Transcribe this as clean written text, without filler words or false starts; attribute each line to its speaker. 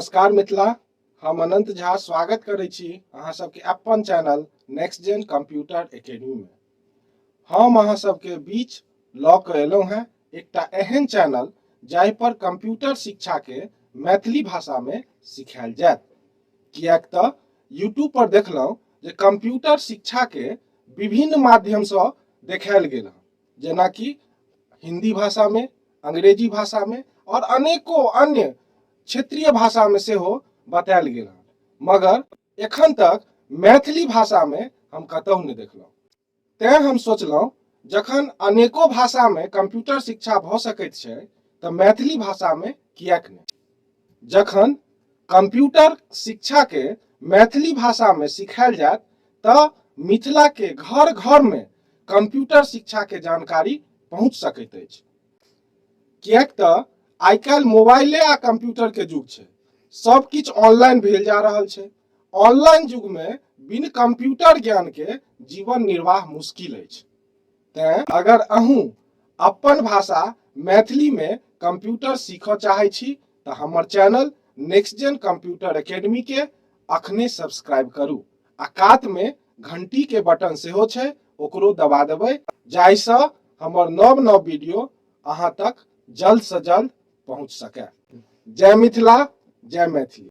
Speaker 1: नमस्कार मिथिला, हम अनंत झा स्वागत करै छी अहाँ सबके अपन channel next gen computer academy में। हम अहाँ सबके बीच लऽ कऽ एलहुँ हैं एकटा एहन चैनल जाहि पर कंप्यूटर शिक्षा के मैथिली भाषा में सिखायल जायत। किएक तऽ यूट्यूब पर देखलहुँ जे कंप्यूटर शिक्षा के विभिन्न माध्यम से देखायल गेल हँ, जेना कि हिंदी भाषा में, अंग्रेजी भाषा में और अनेकों अन्य क्षेत्रीय भाषा में से हो बतायल गेल हँ, मगर एखन तक मैथिली भाषा में हम कतहु नहीं देखलहुँ। तें हम सोचलहुँ जखन अनेकों भाषा में कंप्यूटर शिक्षा भऽ सकैत छै तऽ मैथिली भाषा में किएक नहीं। जखन कंप्यूटर शिक्षा के मैथिली भाषा में सिखायल जायत तऽ मिथिला के घर घर में कंप्यूटर शिक्षा के जानकारी पहुँच सकैत अछि। किएक तऽ आइ काल्हि मोबाइले आ कंप्यूटर के युग छै, सब किछ ऑनलाइन भेल जा रहल छै। ऑनलाइन युग में बिन कंप्यूटर ज्ञान के जीवन निर्वाह मुश्किल अछि। तें अगर अहूँ अपन भाषा मैथिली में कंप्यूटर सीखऽ चाहै छी तऽ हमर channel next gen computer academy के अखने सब्सक्राइब करू आ कात में घंटी के बटन सेहो छै, ओकरो दबा देबै जाहिसँ हमर नव नव वीडियो अहाँ तक जल्द से जल्द पहुँच सके। जय मिथिला, जय मैथिली।